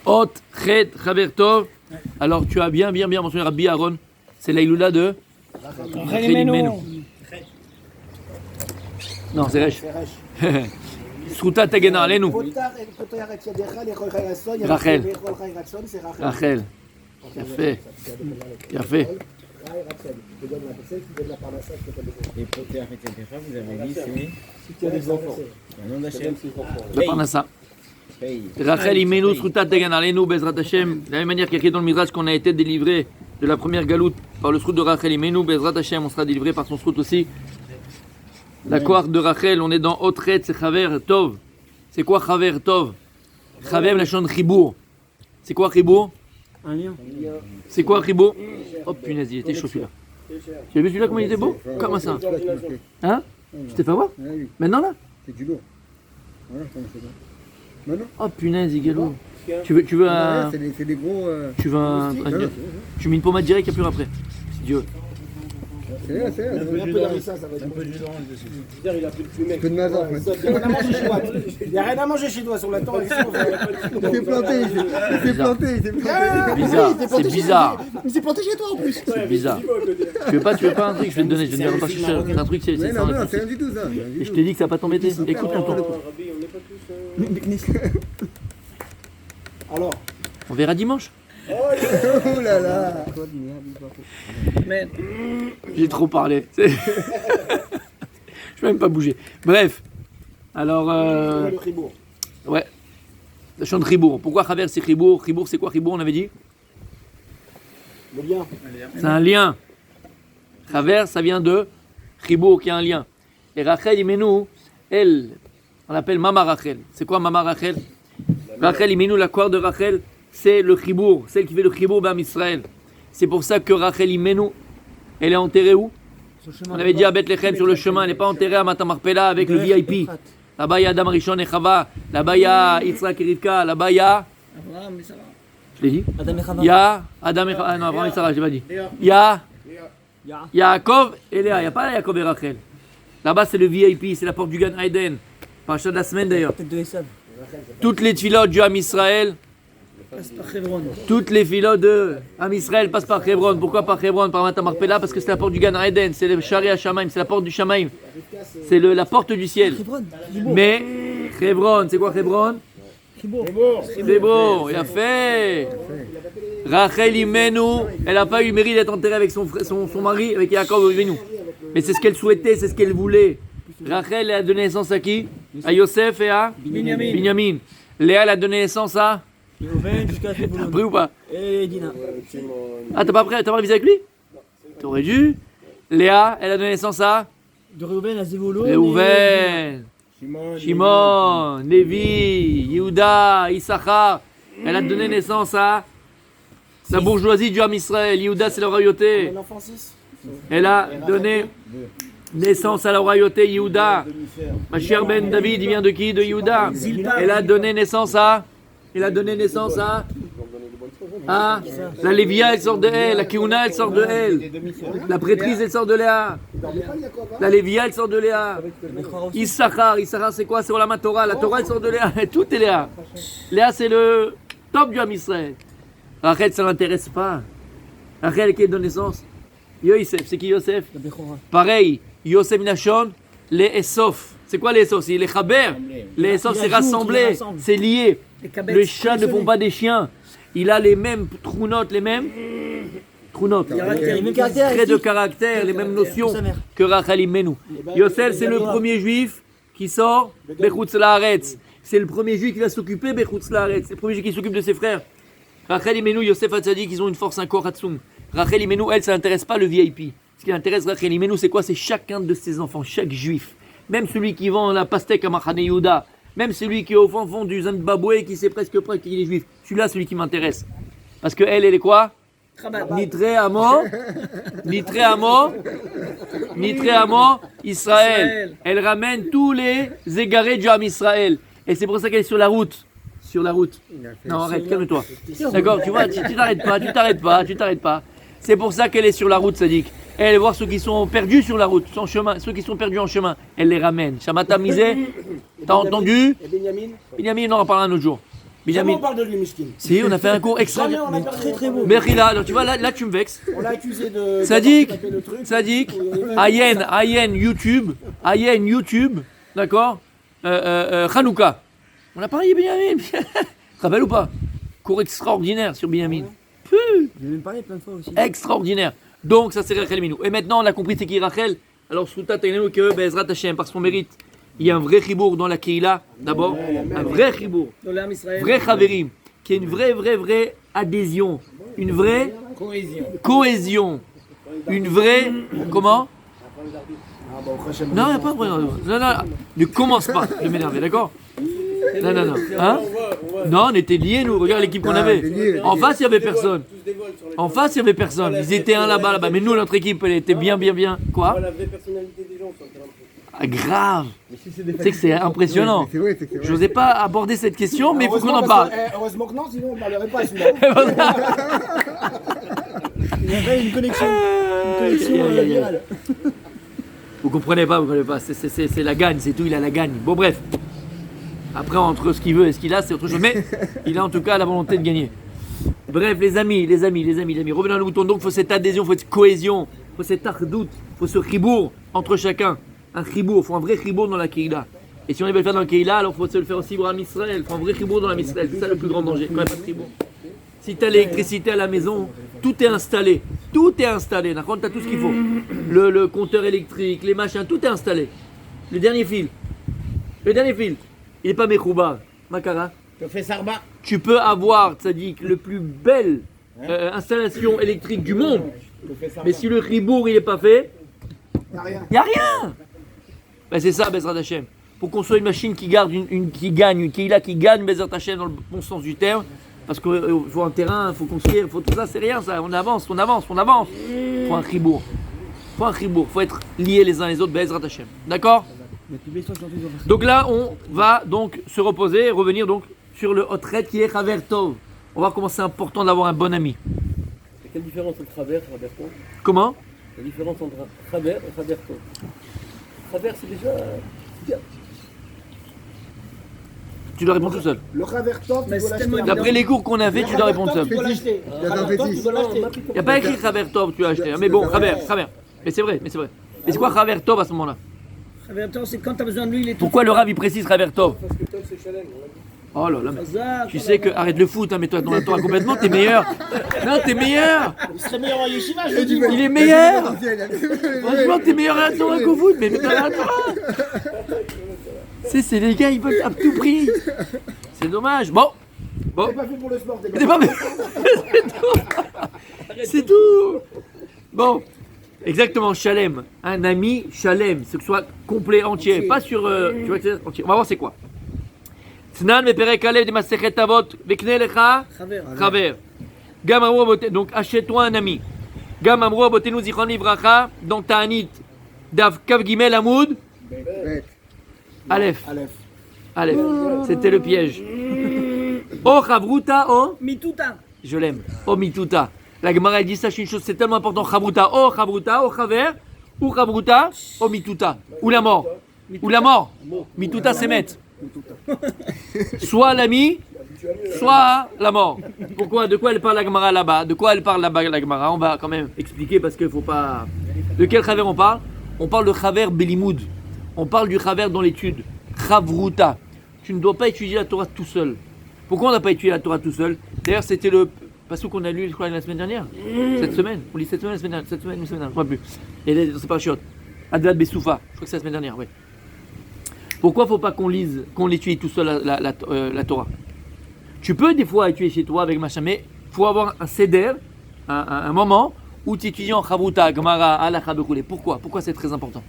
Ot, Chet, Chaver Tov. Alors tu as bien mentionné Rabbi Aaron. C'est l'Aïloula de Rachel Imenu. Non, c'est Resh. Zchuta Tegena Alenu. Rachel. Rachel. Yafé. Et Poter, etc., vous avez dit, c'est des enfants. un nom d'Hachem. Le Parnassa. Rachel Imenu, Zchuta Tegena Alenu, Bezrat Hashem. De la même manière qu'il y a écrit dans le Midrash qu'on a été délivré de la première galoute par le Zchut de Rachel Imenu, Bezrat Hashem, on sera délivré par son Zchut aussi. La cohorte de Rachel, on est dans Otret, c'est Chaver Tov. C'est quoi Chaver Tov? Chaver Lachon Chibour. C'est quoi Chibour? Un lien. C'est quoi Chibour? Oh punaise, il était chaud celui-là. Tu as vu celui-là comment il était beau? Comment ça? Hein? Tu t'es fait voir? Maintenant là? C'est du lourd. Voilà, comment c'est ça. Maintenant? Oh punaise, il est lourd. Tu veux un. C'est des gros. Tu veux un. Tu mets une pommade directe, il n'y a plus rien après. Si Dieu. C'est là. Un peu d'harissa, ça va être Un peu de jus d'orange dessus. Il a plus de fumée. Un peu de mazan. Il n'y a rien à manger chez toi sur la temps. Il s'est planté. Bizarre. C'est bizarre. Il s'est planté chez toi en plus. C'est bizarre. Tu veux pas un truc? Je vais te donner. Je vais te dire. C'est un truc, c'est Non, c'est rien du tout ça. Et je t'ai dit que ça va pas t'embêter. Écoute ton tour. Alors, On verra dimanche. Oh là là. Mais j'ai trop parlé. Je vais même pas bouger. Bref. Alors. le Chibour. Ouais. La chante Chibour. Pourquoi Chaver c'est Chibour? Chibour c'est quoi Chibour on avait dit? Le lien. C'est un lien. Chaver ça vient de Chibour qui est un lien. Et Rachel Imenu, elle, on l'appelle Mama Rachel. C'est quoi Mama Rachel? Rachel Imenu, la cohorte de Rachel, c'est le Chibour, celle qui fait le Chibour Bam Israël. C'est pour ça que Rachel Imenu, elle est enterrée où? On avait dit à Bethléem sur le chemin, elle n'est pas enterrée à Matamarpela avec le VIP. Là-bas il y a Adam Rishon et Chava, là-bas il y a Yitzhak et Rivka, là-bas il y a. Je l'ai dit? Il y a Adam et Chava. Ah non, Abraham et Sarah, je l'ai pas dit. Il y a Yaakov et Léa, il n'y a pas Yaakov et Rachel. Là-bas c'est le VIP, c'est la porte du Gan Eden. Parachat de la semaine d'ailleurs. Toutes les tfilotes du Ham Israël. Toutes les filotes de Ham Israël passent par Hebron. Pourquoi par Hebron? Par Matamarpela? Parce que c'est la porte du Gan Eden, c'est le Shari HaShamayim, c'est la porte du Shamaim. C'est la porte du ciel. Mais Hebron, c'est quoi Hebron? Chibour, il a fait. Rachel Imenu, elle n'a pas eu le mérite d'être enterrée avec son mari, avec Yaakov Avinu. Mais c'est ce qu'elle souhaitait, c'est ce qu'elle voulait. Rachel elle a donné naissance à qui? À Yosef et à Binyamin. Léa elle a donné naissance à. T'as pris ou pas? Et Dina. Ah, t'as pas révisé avec lui? T'aurais dû. Léa, elle a donné naissance à. De Reuven à Zevolo. Reuven, Shimon, Lévi, Yehuda, Issachar. Elle a donné naissance à la bourgeoisie du Ham Israël. Yehuda, c'est la royauté. Elle a donné naissance à la royauté Yehuda. Ma chère Ben David, il vient de qui? De Yehuda. Elle a donné naissance à. La Lévia, elle sort de elle. La Keuna, elle sort de elle. La prêtrise, elle sort de Léa. La Lévia, elle sort de Léa. Issachar, c'est quoi? C'est Olam Torah. La Torah, elle sort de Léa. Tout est Léa. Léa, c'est le top du Ham Israël. Rachel, ça ne l'intéresse pas. Rachel, qui est de naissance? Yosef, c'est qui Yosef? Pareil, Yosef Nashon, les Esof. C'est quoi les Esof? C'est les Chaber. Les Esof, c'est rassemblé, c'est lié. Les chats ne font pas des chiens. Il a les mêmes trounotes, les mêmes traits de caractère, les mêmes notions que Rachel Imenu. Yosef, c'est le premier juif qui sort Bechutz Laaretz. C'est le premier juif qui va s'occuper Bechutz Laaretz. C'est le premier juif qui s'occupe de ses frères. Rachel Imenu, Yosef Hatzadik, ils ont une force, un corps Hatzum. Rachel Imenu, elle, ça n'intéresse pas le VIP. Ce qui intéresse Rachel Imenu, c'est quoi? C'est chacun de ses enfants, chaque juif. Même celui qui vend la pastèque à Machane Yehuda. Même celui qui est au fond du Zimbabwe et qui sait presque pas qu'il est juif. Celui-là, celui qui m'intéresse. Parce qu'elle, elle est quoi? Nitré Amo, Israël. Elle ramène tous les égarés du Ham Israël. Et c'est pour ça qu'elle est sur la route. Non, arrête, calme-toi. D'accord, tu vois, tu t'arrêtes pas. C'est pour ça qu'elle est sur la route, Sadik. Elle va voir ceux qui sont perdus sur la route, en chemin, ceux qui sont perdus en chemin. Elle les ramène. Shamata Misé, t'as entendu? Et Benjamin? Binyamin, on en parlera un autre jour. Jamais Binyamin. on parle de lui, Mishkin. Si, on a fait un cours extra. Jamais on a très très beau. Merila, alors tu vois, là tu me vexes. On l'a accusé de. Sadik, d'avoir tapé le truc. Sadik, Ayen, YouTube, d'accord Hanouka. On a parlé de Binyamin. Tu te rappelles ou pas? Cours extraordinaire sur Binyamin. J'ai même parlé plein de fois aussi. Extraordinaire. Donc ça c'est Rachel Minou. Et maintenant on a compris c'est qui Rachel. Alors Souta Taïnou que Bezrat Hashem, par son mérite, il y a un vrai chibour dans la Keila, d'abord. Un vrai chibour. Dans l'âme Israël. Vrai Chaverim. Qui est une vraie adhésion. Une vraie cohésion. Une vraie. Comment? Ah bah, au prochain Non, il n'y a pas de problème. Non, ne commence pas de m'énerver, d'accord? Non. Hein? Non, on était liés, nous. Regarde l'équipe qu'on avait. En face, il n'y avait personne. En face, il n'y avait personne. Ils étaient un là-bas. Mais nous, notre équipe, elle était bien. Quoi? La vraie personnalité des gens sur le terrain. Ah, grave. Tu sais que c'est impressionnant. C'est vrai, c'est vrai. Je n'osais pas aborder cette question, mais il faut qu'on en Heureusement, parle. parce que, heureusement que non, sinon on ne parlerait pas celui-là. Il y avait une connexion. Une connexion virale. Vous comprenez pas. C'est la gagne, c'est tout, il a la gagne. Bon, bref. Après, entre ce qu'il veut et ce qu'il a, c'est autre chose. Mais il a en tout cas la volonté de gagner. Bref, les amis. Revenons à nos moutons. Donc, il faut cette adhésion, il faut cette cohésion, il faut cet ardout, il faut ce chibour entre chacun. Un chibour, il faut un vrai chibour dans la Keïla. Et si on veut le faire dans la Keïla, alors il faut se le faire aussi pour Israël. Il faut un vrai chibour dans la Israël. C'est ça le plus grand danger. Quand il n'y a pas de chibour. Si tu as l'électricité à la maison, tout est installé. Tout est installé. D'accord, tu as tout ce qu'il faut. Le compteur électrique, les machins, tout est installé. Le dernier fil, il n'est pas Mechoubar. Makara. Tu fais Sarba. Tu peux avoir, Tzadik, le plus belle installation électrique du monde. Mais si le chibour il n'est pas fait, Il n'y a rien. il n'y a rien. Ben c'est ça, Bezrat Hashem. Pour qu'on soit une machine qui garde, qui gagne, une Keïla qui gagne, Bezrat Hashem dans le bon sens du terme. Parce qu'il faut un terrain, il faut construire, il faut tout ça, c'est rien ça. On avance. Il faut un chibour. Il faut être liés les uns les autres, Bezrat Hashem. D'accord? Donc là, on va donc se reposer et revenir donc sur le Hotret qui est Chaver Tov. On va voir comment c'est important d'avoir un bon ami. Et quelle différence entre Chaver et Chaverton? Comment? La différence entre Chaver et Chaverton. Chaver, c'est déjà. C'est bien. Tu dois répondre tout seul. Le Ravertov, tu Mais dois c'est l'acheter. tellement D'après les cours qu'on a fait, tu dois répondre seul. Tu dois l'acheter. Il y a un Ravertov, fétiche. tu dois l'acheter. Il n'y a pas écrit Chaver Tov, tu as acheté. Mais bon, Chaver. Mais c'est vrai. Mais c'est quoi Chaver Tov à ce moment-là? Attends, c'est quand tu as besoin de lui, il est tout. Pourquoi le Rav il précise Chaver Tov? Parce que Tov, c'est Chalem. Oh là là, mais Hazard, tu sais que. Arrête le foot, hein, mais toi, dans la Torah complètement, t'es meilleur. Non, t'es meilleur. Il serait meilleur en yeshiva, je le dis. Il est meilleur. Franchement, t'es meilleur à la Torah qu'au foot, mais dans la Torah. C'est les gars, ils veulent à tout prix. C'est dommage. Bon. C'est pas fait pour le sport, t'es T'es pas C'est tout. Bon. Exactement, Shalem. Un ami Shalem. Ce que soit complet, entier. Pas sur. Tu vois que c'est entier. On va voir c'est quoi. Snan meperek alev de masechet avot vekne lecha Chaver. chaver. Gam amrou abote. Donc achète-toi un ami. Gam amrou abotenu zichron livracha dans Ta'anit. Dav kav gimel amoud. Aleph. Aleph. C'était le piège. Oh chavruta oh. Mituta. Je l'aime. Oh mituta. La Gemara elle dit ça, c'est une chose, c'est tellement important. Chavruta, oh chaver, ou chavruta, oh mituta, ou la mort, ou la mort. Mituta c'est mettre. Soit l'ami, soit la mort. Pourquoi? De quoi elle parle la Gemara là-bas? De quoi elle parle là-bas la Gemara? On va quand même expliquer parce qu'il faut pas. De quel chaver on parle? On parle de chaver belimoud. On parle du chaver dans l'étude. Chavruta. Tu ne dois pas étudier la Torah tout seul. Pourquoi on n'a pas étudié la Torah tout seul? D'ailleurs, c'était le passage qu'on a lu, je crois, la semaine dernière. Cette semaine. On lit cette semaine, une semaine, je ne crois plus. Et c'est pas chiotte. Advad Besoufa. Je crois que c'est la semaine dernière, oui. Pourquoi il ne faut pas qu'on lise, qu'on l'étudie tout seul la Torah? Tu peux des fois étudier chez toi avec machin, mais il faut avoir un seder, un moment où tu étudies en Chavruta, Gemara, Halakha, Bechoulé. Pourquoi c'est très important?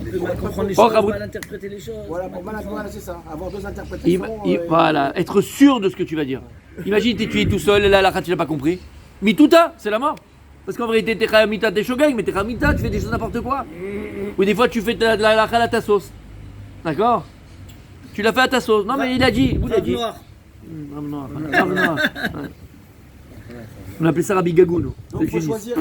On peut mal comprendre les Oh, choses, Rabout. mal interpréter les choses. Voilà, pour mal voilà, c'est ça. Avoir deux interprétations. Voilà, être sûr de ce que tu vas dire. Imagine, tu es tout seul, et là, tu n'as pas compris. Mituta, c'est la mort. Parce qu'en vérité, t'es Khamita, t'es Shogang, mais t'es Khamita, tu fais des choses n'importe quoi. Ou des fois, tu fais la à ta sauce. D'accord? Tu l'as fait à ta sauce. Non, mais il a dit. Vous l'avez dit. Noir. Rame noir. Ouais. On appelait ça Rabbi Gagou, nous. Donc, il faut choisir,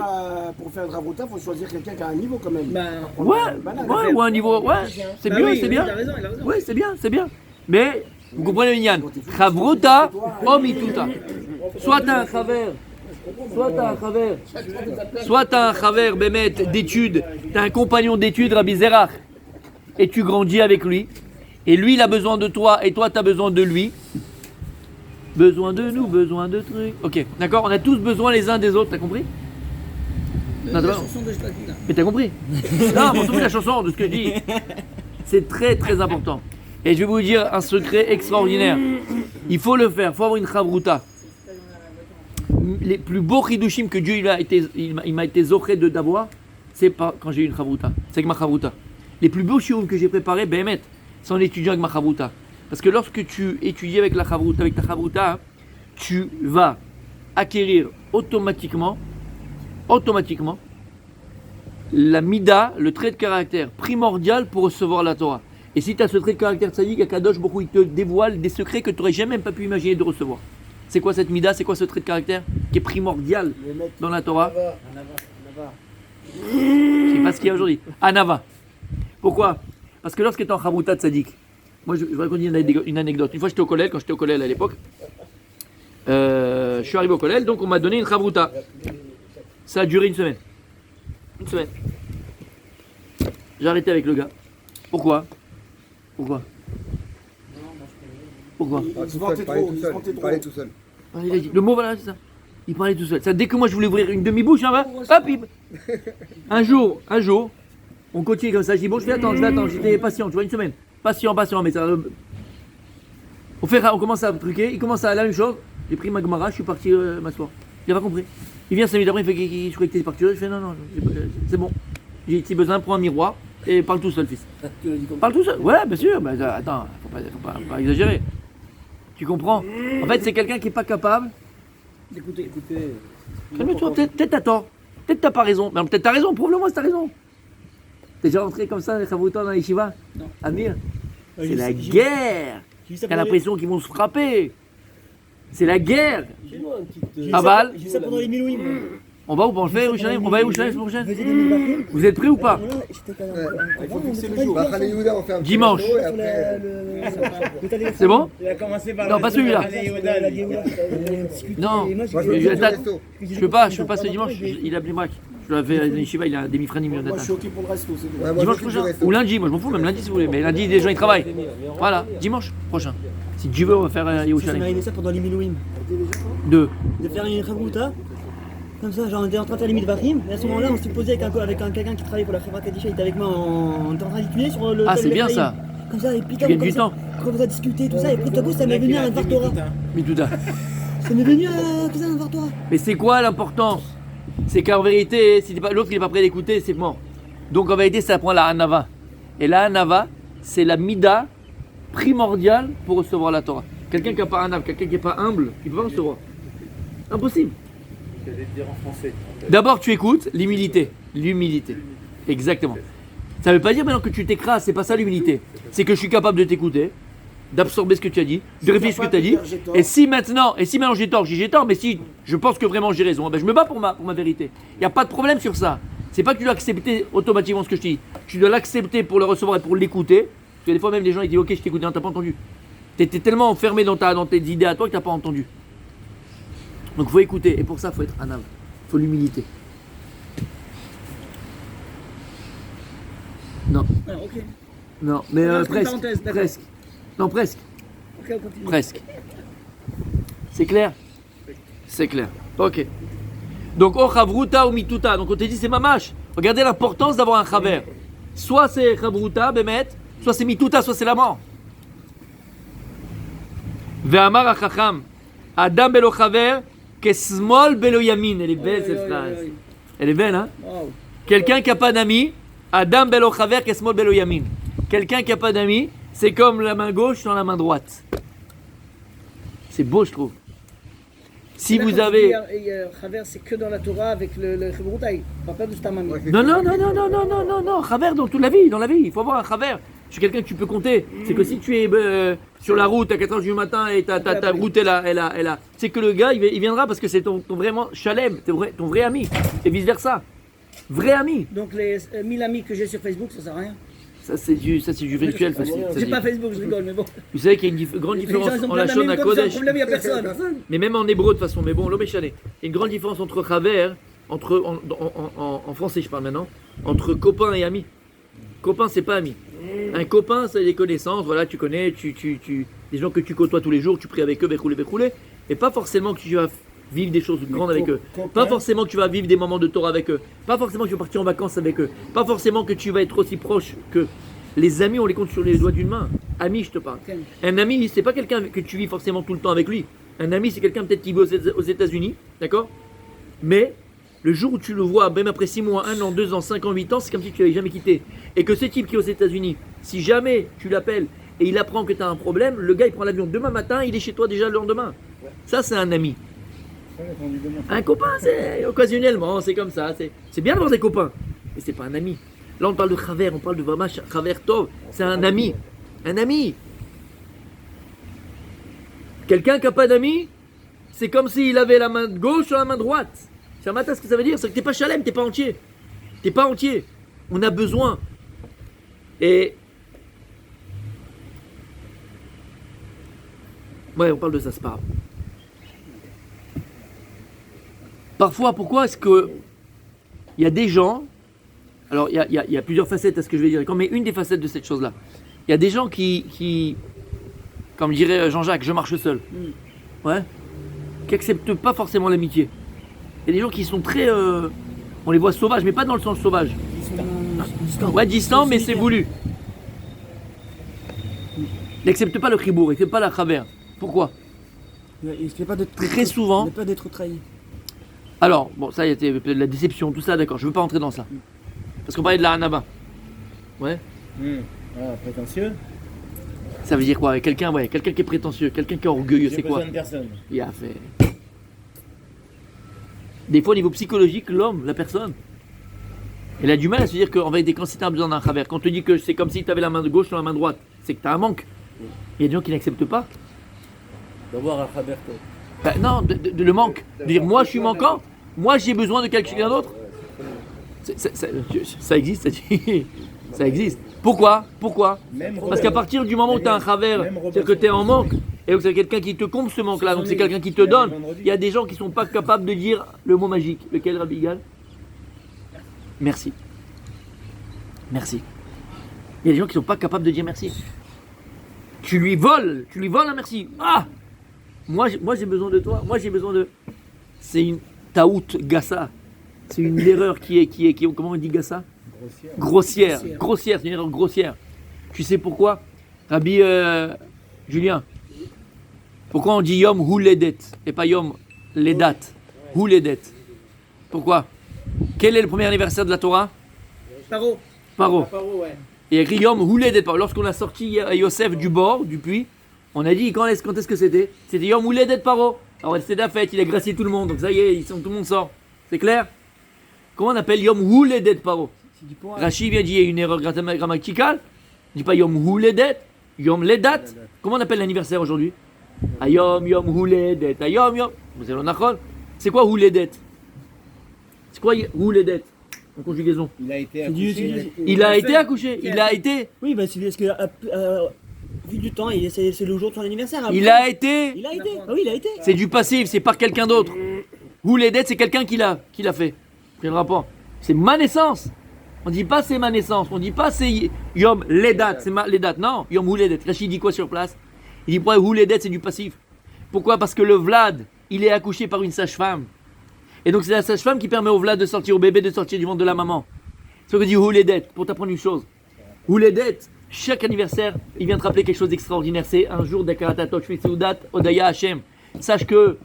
pour faire de Ravuta, il faut choisir quelqu'un qui a un niveau quand même. Ouais, ou un niveau. Ouais, c'est Bah bien, oui, c'est oui, bien. il a raison. Oui, c'est bien. Mais Vous comprenez le Inyan? Chavruta ou mituta. Soit t'as un chaver, soit t'as un chaver, Bémet, d'études, t'as un compagnon d'études, Rabbi Zerach, et tu grandis avec lui, et lui il a besoin de toi, et toi t'as besoin de lui. Besoin de nous, besoin de trucs. Ok, d'accord, on a tous besoin les uns des autres, t'as compris? Non, La t'as pas- chanson de Shlaki, là. Mais t'as compris? Non, on s'en fout de la chanson, de ce que je dis. C'est très très important. Et je vais vous dire un secret extraordinaire. Il faut le faire, il faut avoir une chavruta. Les plus beaux chidushim que Dieu il m'a été zoché d'avoir, c'est pas quand j'ai eu une chavruta. C'est avec ma chavruta. Les plus beaux shiurim que j'ai préparés, Béhémet, c'est en étudiant avec ma chavruta. Parce que lorsque tu étudies avec la chavruta, avec ta chavruta, tu vas acquérir automatiquement la mida, le trait de caractère primordial pour recevoir la Torah. Et si tu as ce trait de caractère tzaddik, Akadosh Baruch Hu, il te dévoile des secrets que tu n'aurais jamais même pas pu imaginer de recevoir. C'est quoi cette mida? C'est quoi ce trait de caractère qui est primordial dans la Torah? Je ne sais pas ce qu'il y a aujourd'hui. Anava. Pourquoi? Parce que lorsque tu es en chavruta tzaddik, moi je vais raconter une anecdote. Une fois j'étais au collège, quand j'étais au collège à l'époque, je suis arrivé au collège, donc on m'a donné une chavruta. Ça a duré une semaine. Une semaine. J'ai arrêté avec le gars. Pourquoi? Pourquoi? Il parlait tout seul. Il a dit, le mot voilà, c'est ça. Il parlait tout seul. Ça, dès que moi je voulais ouvrir une demi-bouche, hein, hop, un jour, on continue comme ça. Je dis bon, je vais attendre. J'étais patient, tu vois, une semaine. Patient, mais ça. On commence à truquer. Il commence à la même chose. J'ai pris ma Gemara, je suis parti m'asseoir. Il n'a pas compris. Il vient 5 minutes après, il fait je croyais que t'étais parti. Je fais non, c'est bon. J'ai si besoin, prends un miroir et parle tout seul, fils. Tu l'as dit comme Parle tout seul. Ouais, bien sûr. Mais attends, faut pas exagérer. Tu comprends? En fait, c'est quelqu'un qui n'est pas capable. Écoutez. Calme-toi, peut-être t'as tort. Peut-être t'as pas raison. Mais peut-être t'as raison, prouve-le-moi si t'as raison. T'es déjà rentré comme ça, les Chavruta dans les Yeshiva? Non. Amir? C'est j'ai- la j'ai- guerre. J'ai vu ça T'as pendant l'impression qu'ils vont se frapper. C'est la guerre. Dis-moi un petit. les- j'ai vu Ah, ça- Baal. j'ai vu ça pendant les Milouim. On va où pour le faire, Yerushalayim? On va à Yerushalayim la semaine Je prochaine? faisais des Milouim. Vous êtes prêts ou pas? Voilà, j'étais quand même- Il faut on fixer était le pas jour. hyper Bah, Khalil Yehuda, on fait un petit Dimanche. apéro et sur après. le téléphone. C'est bon? Il a commencé par Non, pas celui-là. La Géoula, on discutait, Non. et moi, Moi, Mais je je- vais au attends. resto. Je peux pas ce dimanche. Il a appelé Braque. Je l'avais fait à Yeshiva, il a des mifranim Moi, je suis Jonathan. OK pour le resto, c'est bon. Ouais, moi, Dimanche je m'occupe du prochain. resto. Ou lundi, moi je m'en fous, même lundi si vous voulez. Mais lundi, les gens ils travaillent. Voilà, dimanche prochain. Si Dieu veut, on va faire Ça m'est Yerushalayim. arrivé ça pendant les Milouim. 2. De faire une Chavruta. Comme ça, genre on était en train de faire les Midvachim, et à ce moment-là on s'est posé avec quelqu'un qui travaillait pour la Chavra Kadisha, il était avec moi, on était en train d'étudier sur le. Ah, thème c'est des bien Chaim. ça. Comme ça, et puis Tu gagnes comme du ça, temps. quand on a discuté tout ça, et puis tout à coup ça m'est venu à un Vartora. Mais tout à. Ça m'est venu à tout ça un Vartora. Mais c'est quoi l'importance? C'est qu'en vérité, si l'autre il n'est pas prêt d'écouter, c'est mort. Donc en vérité, ça prend la Hanava. Et la Hanava, c'est la Mida primordiale pour recevoir la Torah. Quelqu'un qui n'a pas Hanav, quelqu'un qui n'est pas humble, il ne peut pas recevoir. Impossible. Je vais te dire en français. D'abord, tu écoutes l'humilité. L'humilité. Exactement. Ça ne veut pas dire maintenant que tu t'écrases, c'est pas ça l'humilité. C'est que je suis capable de t'écouter, d'absorber ce que tu as dit, de réfléchir ce que tu as dit. Et si maintenant j'ai tort, j'ai tort, mais si je pense que vraiment j'ai raison, ben je me bats pour ma vérité. Il n'y a pas de problème sur ça. C'est pas que tu dois accepter automatiquement ce que je te dis. Tu dois l'accepter pour le recevoir et pour l'écouter. Parce que des fois même les gens ils disent ok je t'écoute, non t'as pas entendu. T'es tellement enfermé dans tes idées à toi que t'as pas entendu. Donc il faut écouter et pour ça il faut être anav. Il faut l'humilité. Non, Ah, OK. non, mais Entre presque, parenthèses, d'accord. presque. Non, presque, OK, on continue. presque. C'est clair? C'est clair. Ok. Donc, o chavruta ou mituta. Donc, on te dit c'est mamash. Regardez l'importance d'avoir un chaver. Soit c'est chavruta, bemet, soit c'est mituta, soit c'est la mort. Ve'amar hachacham, adam belo chaver, kesmol belo yamin. Elle est belle cette phrase. Elle est belle, hein? Wow. Quelqu'un qui n'a pas d'amis, Adam belo chaver kesmol belo yamin. Quelqu'un qui n'a pas d'amis, c'est comme la main gauche dans la main droite. C'est beau, je trouve. Si Là, vous quand tu avez. dis, Chaver, c'est que dans la Torah avec le Chavrutai. On parle pas de Stamami. Non, chaver dans toute la vie, il faut avoir un chaver. Je suis quelqu'un que tu peux compter. C'est que si tu es sur la route à 4h du matin et ta route est là, c'est que le gars il viendra parce que c'est ton vraiment chalem, ton vrai ami. Et vice versa. Vrai ami. Donc les 1000 amis que j'ai sur Facebook, ça sert à rien. Ça, c'est du virtuel. Ça, J'ai pas Facebook, je rigole, mais bon. Vous savez qu'il y a une grande Les différence gens, ils ont en plein la Shon d'amis comme ça, HaKodesh. problème, il n'y a personne. Mais même en hébreu de toute façon, mais bon, l'homme est chané. Il y a une grande différence entre Chaver, en français je parle maintenant, entre copain et ami. Copain, c'est pas ami. Un copain, c'est des connaissances, voilà, tu connais, des gens que tu côtoies tous les jours, tu pries avec eux, bécroulé. Et pas forcément que tu vas vivre des choses grandes avec eux. Pas forcément que tu vas vivre des moments de Torah avec eux. Pas forcément que tu vas partir en vacances avec eux. Pas forcément que tu vas être aussi proche que les amis, on les compte sur les doigts d'une main. Ami, je te parle. Un ami, c'est pas quelqu'un que tu vis forcément tout le temps avec lui. Un ami, c'est quelqu'un peut-être qui vit aux États-Unis, d'accord? Mais le jour où tu le vois, même après 6 mois, 1 an, 2 ans, 5 ans, 8 ans, c'est comme si tu l'avais jamais quitté. Et que ce type qui est aux États-Unis, si jamais tu l'appelles et il apprend que tu as un problème, le gars il prend l'avion demain matin, il est chez toi déjà le lendemain. Ça, c'est un ami. Un copain, c'est occasionnellement, c'est comme ça. C'est bien d'avoir des copains, mais c'est pas un ami. Là, on parle de Chaver, on parle de vraiment Chaver Tov. C'est un ami. Un ami. Quelqu'un qui n'a pas d'amis, c'est comme s'il avait la main gauche sur la main droite. C'est ce que ça veut dire, c'est que t'es pas chalem, t'es pas entier. T'es pas entier. On a besoin. Et ouais, on parle de ça, c'est pas grave. Parfois, pourquoi est-ce que il y a des gens, alors il y a plusieurs facettes à ce que je vais dire, mais une des facettes de cette chose-là, il y a des gens qui comme dirait Jean-Jacques, je marche seul, ouais, qui acceptent pas forcément l'amitié. Il y a des gens qui sont très, on les voit sauvages, mais pas dans le sens sauvage. Ouais, distants, mais c'est voulu. Ils n'acceptent pas le chibour, ils n'acceptent pas la travers. Pourquoi? Très souvent. Ne pas d'être trahi. Alors, bon, ça, il y a peut-être de la déception, tout ça, d'accord, je ne veux pas rentrer dans ça. Parce qu'on parlait de la Hanaba. Ouais. Ah, prétentieux. Ça veut dire quoi? Quelqu'un qui est prétentieux, quelqu'un qui est orgueilleux, c'est quoi? J'ai besoin de personne. Il a fait. Des fois, au niveau psychologique, l'homme, la personne, elle a du mal à se dire qu'en vérité, quand tu as besoin d'un travers, quand on te dit que c'est comme si tu avais la main de gauche sur la main droite, c'est que tu as un manque. Il y a des gens qui n'acceptent pas. D'avoir un Chaver Tov. Ben, non, de le manque. De dire, moi je suis manquant, moi j'ai besoin de quelqu'un d'autre. Ça existe, ça dit. Ça existe. Pourquoi? Parce qu'à partir du moment où tu as un travers, c'est-à-dire que tu es en manque, et que c'est quelqu'un qui te comble ce manque-là, donc c'est quelqu'un qui te donne. Il y a des gens qui ne sont pas capables de dire le mot magique. Lequel, Rabbi Yigal? Merci. Merci. Il y a des gens qui ne sont pas capables de dire merci. Tu lui voles un merci. Ah! Moi j'ai besoin de toi, moi j'ai besoin de... C'est une taout gassa. C'est une erreur qui est comment on dit gassa? Grossière, c'est une erreur grossière. Tu sais pourquoi? Rabbi Julien, pourquoi on dit Yom Huledet et pas Yom Ledat? Huledet. Pourquoi? Quel est le premier anniversaire de la Torah? Paro. Et il y a écrit Yom Huledet. Lorsqu'on a sorti Yosef du bord, du puits, on a dit quand est-ce que c'était? C'était Yom Huledet Paro. Alors c'était la fête, il a gracié tout le monde, donc ça y est, tout le monde sort. C'est clair? Comment on appelle Yom Huledet Paro? Rachid vient dire il y a une erreur grammaticale. Il ne dit pas Yom Huledet, Yom Ledat. Comment on appelle l'anniversaire aujourd'hui? Ayom Yom Huledet, Ayom Yom. Vous avez le. C'est quoi Huledet? C'est quoi Huledet en conjugaison? Il a été accouché. Il a été accouché. Il a été. Oui, bah c'est parce que vu du temps, c'est le jour de son anniversaire. Après. Il a été. Il a été. Ah oui, il a été. C'est du passif, c'est par quelqu'un d'autre. Huledet, c'est quelqu'un qui l'a fait. Quel rapport? C'est ma naissance. On dit pas c'est ma naissance, on dit pas c'est Yom Ledat, c'est les dates. Non, Yom Huledet. Rachid dit quoi sur place? Il dit pourquoi Huledet c'est du passif? Pourquoi? Parce que le Vlad, il est accouché par une sage-femme. Et donc c'est la sage-femme qui permet au Vlad de sortir, au bébé de sortir du ventre de la maman. C'est ce que dit Huledet, pour t'apprendre une chose. Huledet, chaque anniversaire, il vient te rappeler quelque chose d'extraordinaire. C'est un jour d'Akaratat Shvi Seudat Odaya Hashem. Sache que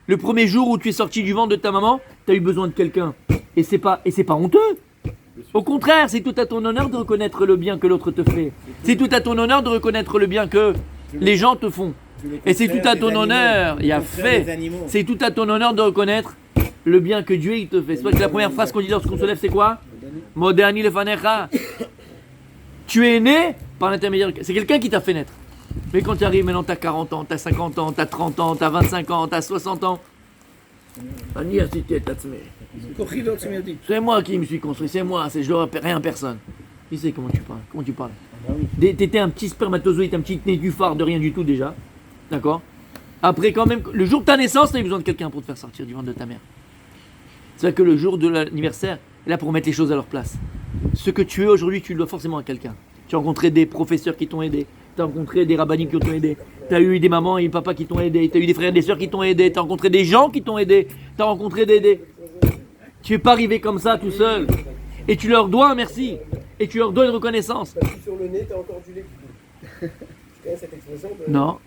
le premier jour où tu es sorti du ventre de ta maman, tu as eu besoin de quelqu'un. Et c'est pas honteux. Au contraire, c'est tout à ton honneur de reconnaître le bien que l'autre te fait. C'est tout à ton honneur de reconnaître le bien que les gens te font. Et c'est tout à ton honneur, il y a fait. C'est tout à ton honneur de reconnaître le bien que Dieu il te fait. C'est vrai que la première phrase qu'on dit lorsqu'on se lève, c'est quoi? Moderni le fanecha. Tu es né par l'intermédiaire. C'est quelqu'un qui t'a fait naître. Mais quand tu arrives maintenant, tu as 40 ans, tu as 50 ans, tu as 30 ans, tu as 25 ans, tu as 60 ans. C'est moi qui me suis construit, c'est moi, je ne dois rien à personne. Il sait comment tu parles. Comment tu parles. Ah oui. T'étais un petit spermatozoïde, un petit nénuphar de rien du tout déjà. D'accord. Après, quand même, le jour de ta naissance, tu as eu besoin de quelqu'un pour te faire sortir du ventre de ta mère. C'est vrai que le jour de l'anniversaire est là pour mettre les choses à leur place. Ce que tu es aujourd'hui, tu le dois forcément à quelqu'un. Tu as rencontré des professeurs qui t'ont aidé. Tu as rencontré des rabbins qui t'ont aidé. Tu as eu des mamans et des papas qui t'ont aidé. Tu as eu des frères et des sœurs qui t'ont aidé. Tu as rencontré des gens qui t'ont aidé. Tu as rencontré des. Tu n'es pas arrivé comme ça tout seul. Et tu leur dois un merci. Et tu leur dois une reconnaissance. Sur le nez, t'as encore du lait qui coule. Tu connais cette expression de... Non.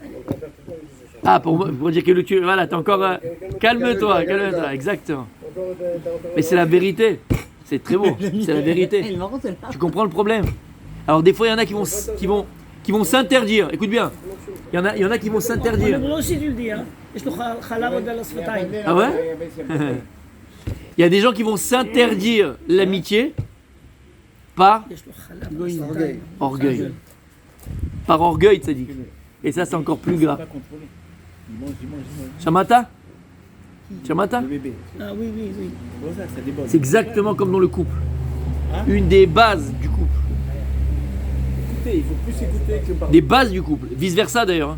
Ah, pour dire que le tu. Voilà, t'es encore. Calme-toi, calme-toi. Exactement. Mais c'est la vérité. C'est très beau. C'est la vérité. Elle est marrante, celle-là. Tu comprends le problème? Alors des fois il y en a qui vont s'interdire. Écoute bien. Il y en a qui vont s'interdire. moi aussi tu le dis, hein. יש לו חלב עוד על השפתיים. Ah ouais? Il y a des gens qui vont s'interdire l'amitié par יש לו חלב על השפתיים. orgueil. Par orgueil, ça dit. Et ça c'est encore plus grave. Pas contrôlé. Il mange. Shamata? Shamata? Le bébé. Ah oui, oui, oui. C'est pour ça que ça déborde. C'est exactement comme dans le couple. Une des bases du couple. Écoutez, il faut plus écouter que parler. Des bases du couple. Vice versa d'ailleurs. Hein.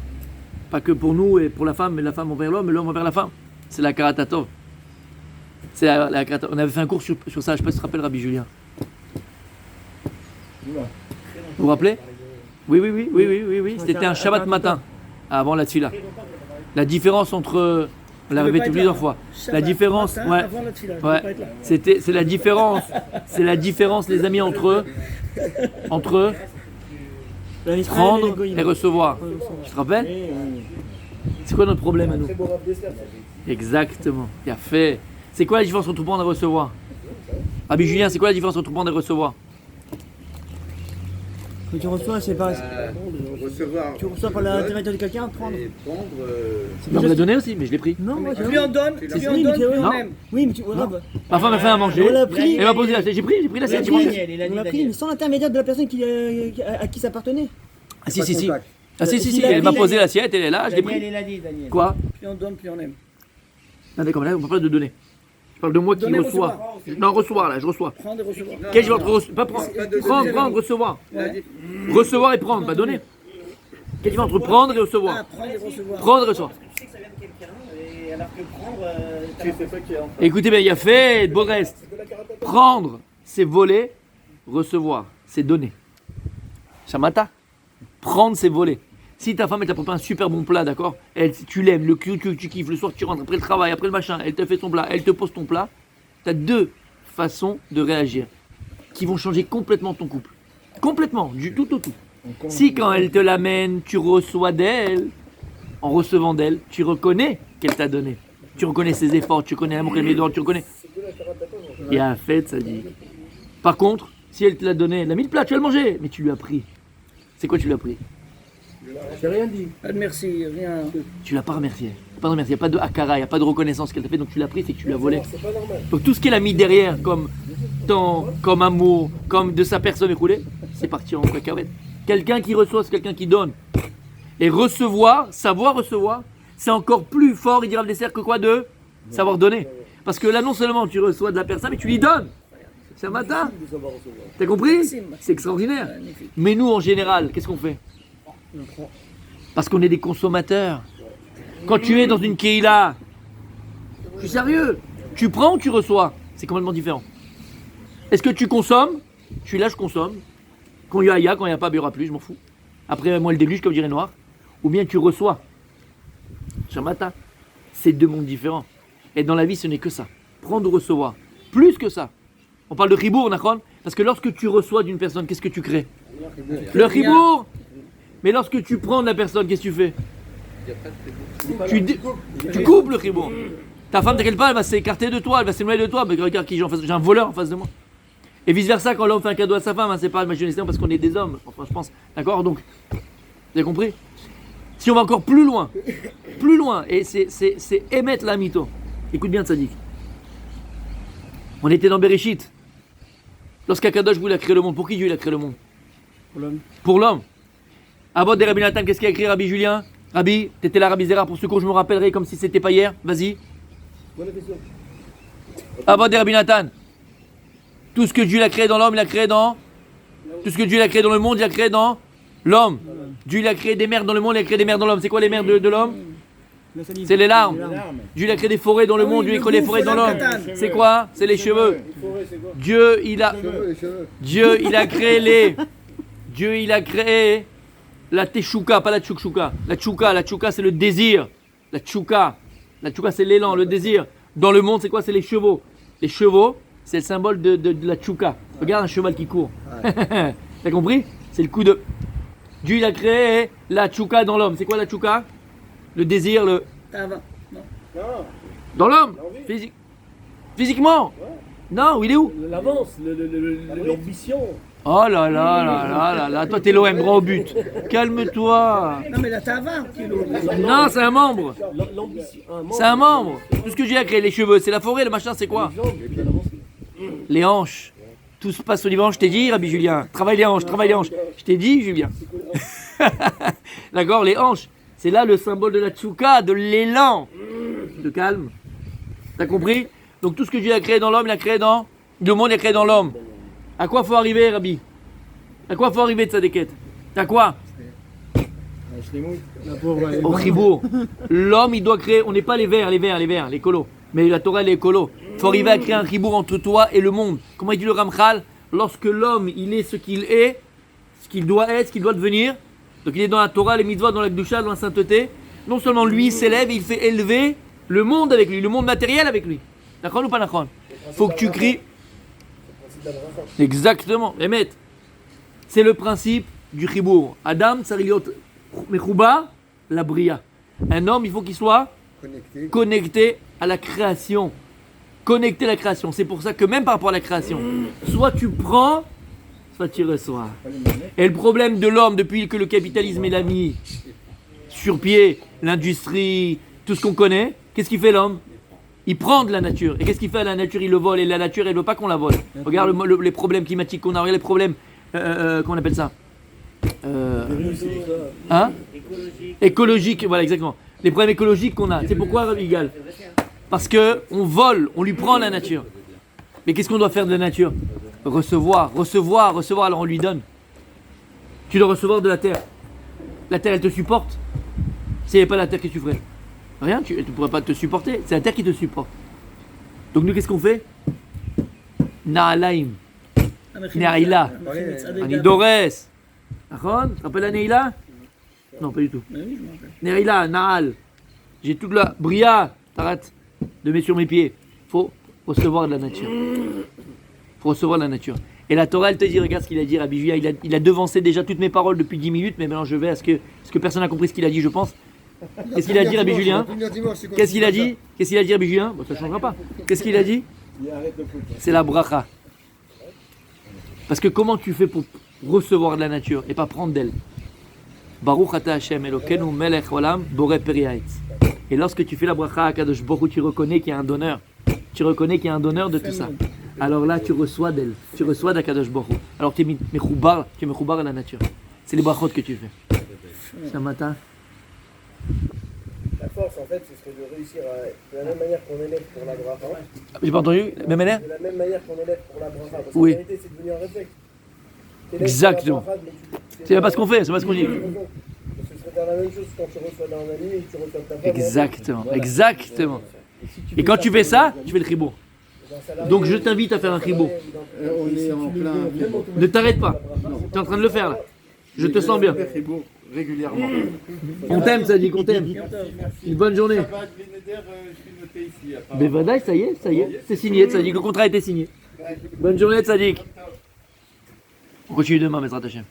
Pas que pour nous et pour la femme, mais la femme envers l'homme et l'homme envers la femme. C'est la karatatov. C'est la karatatov. On avait fait un cours sur ça, je ne sais pas si tu te rappelles, Rabbi Julien. Oula. Vous vous rappelez? Oui. C'était un Shabbat matin, avant la tefila. La différence entre. On l'a répété plusieurs fois. La différence. Matin, Ouais. avant la tefila, je Ouais. peux pas être là. C'est la différence. C'est la différence, les amis, entre prendre et recevoir. Tu te rappelles? C'est quoi notre problème à nous? Très beau rap d'Esther, ça. Exactement. Il a fait. C'est quoi la différence entre prendre et recevoir? Rabbi Julien, c'est quoi la différence entre prendre et recevoir? Quand tu reçois, c'est pas. Recevoir Tu reçois par l'intermédiaire de quelqu'un, prendre. et prendre. On me l'a donné aussi, mais je l'ai pris. Non, moi Plus on donne, plus on donne, plus on aime. Oui, mais tu. Voilà, bah, Ma femme a fait à manger. on l'a pris. Elle m'a posé l'assiette. J'ai pris l'assiette. j'ai mangé. On l'a pris, mais sans l'intermédiaire de la personne à qui ça appartenait. Ah si, si, si. Contact. Ah si, si, si. Il a Elle m'a dit, posé l'assiette, elle est là, je l'ai pris. Daniel, il a dit, Daniel. Quoi? Plus on donne, plus on aime. Ah d'accord, mais là, on parle pas de donner. Je parle de moi qui Donner, reçois. Non, recevoir, là, je reçois. Prendre et recevoir. Quel je vais entre pas prendre. Prendre, recevoir. Ouais. Recevoir et prendre, pas donner. Quel je vais entre prendre et Ah, recevoir. prendre et recevoir. Prendre et recevoir. Tu sais que ça vient de quelqu'un, et alors que prendre. C'est ça qui est en Écoutez bien, il y a fait, beau reste. Prendre, c'est voler. Recevoir, c'est donner. Shamata. Prendre, c'est voler. Si ta femme elle t'a préparé un super bon plat, d'accord, tu l'aimes, le cul tu kiffes, le soir tu rentres après le travail, après le machin, elle te fait ton plat, elle te pose ton plat, tu as deux façons de réagir qui vont changer complètement ton couple. Complètement, du tout au tout. Si quand elle te l'amène, tu reçois d'elle, en recevant d'elle, tu reconnais qu'elle t'a donné. Tu reconnais ses efforts, tu connais l'amour qu'elle met dehors, tu reconnais. Et à fait, ça dit. Par contre, si elle te l'a donné, elle a mis le plat, tu vas le manger, mais tu lui as pris. C'est quoi tu lui as pris? J'ai rien dit. Pas de merci, rien. Tu l'as pas remercié. Pas de remercié. Il n'y a pas de hakara, il n'y a pas de reconnaissance qu'elle t'a fait, donc tu l'as pris, c'est que tu l'as volé. C'est pas normal. Donc tout ce qu'elle a mis derrière, comme temps, comme amour, comme de sa personne écoulée, c'est parti en cacahuète. Quelqu'un qui reçoit, c'est quelqu'un qui donne. Et recevoir, savoir recevoir, c'est encore plus fort, il dira le dessert, que quoi de savoir donner. Parce que là, non seulement tu reçois de la personne, mais tu lui donnes. C'est un matin. T'as compris? C'est extraordinaire. Mais nous, en général, qu'est-ce qu'on fait? Parce qu'on est des consommateurs. Quand tu es dans une keïla, je suis sérieux, tu prends ou tu reçois? C'est complètement différent. Est-ce que tu consommes? Je suis là, je consomme. Quand il y a, quand il n'y a pas, il n'y aura plus, je m'en fous. Après, moi, le déluge, comme dirait Noir. Ou bien tu reçois. Shamata. C'est deux mondes différents. Et dans la vie, ce n'est que ça. Prendre ou recevoir. Plus que ça. On parle de ribour, Nachon. Parce que lorsque tu reçois d'une personne, qu'est-ce que tu crées? Le ribour. Mais lorsque tu prends de la personne, qu'est-ce que tu fais? Tu coupes le ribour. Ta femme, t'inquiète pas, elle va s'écarter de toi, elle va s'éloigner de toi. Mais regarde qui j'ai un voleur en face de moi. Et vice versa, quand l'homme fait un cadeau à sa femme, c'est pas imagination parce qu'on est des hommes, enfin je pense. D'accord? Donc, vous avez compris? Si on va encore plus loin, et c'est émettre la mytho. Écoute bien, Tzadik. On était dans Bereshit. Lorsqu'Akadosh voulait créer le monde, pour qui Dieu il a créé le monde? Pour l'homme. Pour l'homme. Abod de Rabbi Nathan, qu'est-ce qu'il a écrit Rabbi Julien? Rabbi, t'étais là, Rabbi Zera, pour ce cours, je me rappellerai comme si c'était pas hier. Vas-y. Bonne question. Abod de Rabbi Nathan. Tout ce que Dieu a créé dans l'homme, il a créé dans Tout ce que Dieu il a créé dans le monde, il a créé dans l'homme. Dieu il a créé des mers dans le monde, il a créé des mers dans l'homme. C'est quoi les mers de l'homme? La salive. C'est les larmes. Les larmes. Dieu il a créé des forêts dans le monde, Dieu il a créé des forêts dans l'homme. C'est quoi? C'est les cheveux. Dieu il a créé Dieu il a créé la teshuka, pas la tchoukshuka. La tchouka c'est le désir. La tchouka c'est l'élan, le désir. Dans le monde c'est quoi? C'est les chevaux. Les chevaux c'est le symbole de la tchouka. Regarde un cheval qui court. T'as compris? C'est le coup de... Dieu il a créé la tchouka dans l'homme. C'est quoi la tchouka? Le désir, le... Tava. Dans l'homme. Physiquement. Non, il est où? L'avance, l'ambition. Oh là là là là là là. Toi t'es l'OM, droit au but. Calme-toi. Non, mais la Tava, qui est l'autre. Non, c'est un membre. L'ambition. C'est un membre. Tout ce que Dieu a créé, les cheveux, c'est la forêt, le machin, c'est quoi? Les hanches. Tout se passe au niveau hanches, je t'ai dit, Rabbi Julien. Travaille les hanches. Je t'ai dit, Julien. D'accord, les hanches. C'est là le symbole de la tchouka, de l'élan. De calme. T'as compris? Donc tout ce que Dieu a créé dans l'homme, il a créé dans... Le monde, il a créé dans l'homme. À quoi faut arriver, Rabbi? À quoi faut arriver de sa déquête? À quoi? La pauvre, elle est Au chibour. L'homme, il doit créer... On n'est pas les verts, les colos. Mais la Torah, elle est écolo. Il faut arriver à créer un chibour entre toi et le monde. Comment il dit le Ramchal? Lorsque l'homme, il est ce qu'il est, ce qu'il doit être, ce qu'il doit devenir. Donc il est dans la Torah, les mitzvot, dans la Kedusha, dans la sainteté. Non seulement lui, il s'élève, il fait élever le monde avec lui, le monde matériel avec lui. D'accord ou pas d'accord? Faut que tu cries. Exactement. Emet. C'est le principe du chibour. Adam, Tsariliot, Mechouba, la bria. Un homme, il faut qu'il soit connecté à la création. Connecté à la création. C'est pour ça que même par rapport à la création, soit tu prends, soit tu reçois. Et le problème de l'homme, depuis que le capitalisme est mis sur pied, l'industrie, tout ce qu'on connaît, qu'est-ce qu'il fait l'homme? Il prend de la nature. Et qu'est-ce qu'il fait à la nature? Il le vole. Et la nature, elle ne veut pas qu'on la vole. Regarde les problèmes climatiques qu'on a. Regarde les problèmes, comment on appelle ça? Écologique. Voilà, exactement. Les problèmes écologiques qu'on a. C'est pourquoi, Rabbi Yigal? Parce qu'on vole, on lui prend la nature. Mais qu'est-ce qu'on doit faire de la nature? Recevoir. Alors on lui donne. Tu dois recevoir de la terre. La terre, elle te supporte. S'il n'y avait pas la terre, qu'est-ce que tu ferais? Rien, tu ne pourrais pas te supporter. C'est la terre qui te supporte. Donc nous, qu'est-ce qu'on fait? Naalaim. Neaïla. Anidores. D'accord? Tu te rappelles la Neaïla? Non, pas du tout. Neaïla, Naal. J'ai toute la bria, t'arrêtes, de mettre sur mes pieds. Faut recevoir de la nature. Faut recevoir de la nature. Et la Torah, elle te dit, regarde ce qu'il a dit, Rabbi Julia, il a devancé déjà toutes mes paroles depuis 10 minutes, mais maintenant je vais à ce que personne n'a compris ce qu'il a dit, je pense. Qu'est-ce qu'il a dit, Rabbi Julien? Qu'est-ce qu'il a dit? Rabbi Julien? Bon, ça ne changera pas. Qu'est-ce qu'il a dit? C'est la bracha. Parce que comment tu fais pour recevoir de la nature et pas prendre d'elle? Baruch ata Hashem Elokeinu melech olam borei peri ha'etz. Et lorsque tu fais la bracha à Kadosh Baruch Hu, tu reconnais qu'il y a un donneur. Tu reconnais qu'il y a un donneur de tout ça. Alors là, tu reçois d'elle. Tu reçois d'Akadosh Baruch Hu. Alors tu es mechoubar à la nature. C'est les brachot que tu fais. Ce matin. La force, en fait, ce serait de réussir de la même manière qu'on élève pour la bracha. J'ai pas entendu? La même manière? De la même manière qu'on élève pour la bracha. Parce Oui. qu'en réalité, c'est devenu un réflexe. Exactement. C'est pas ce qu'on fait, c'est pas ce qu'on dit. Ce serait la même chose quand tu reçois dans la nuit et que tu reçois ta femme. Exactement. Et quand tu fais ça, tu fais le chibour. Donc je t'invite à faire un chibour. On est en plein Ne t'arrête pas. Tu es en train de le faire là. Je te sens bien. régulièrement. On t'aime, Sadik, on t'aime. Une bonne journée. Bevadaï, ça y est, c'est signé, Sadik. Le contrat a été signé. Bonne journée, Sadik. On continue demain, Mesrat Hashem.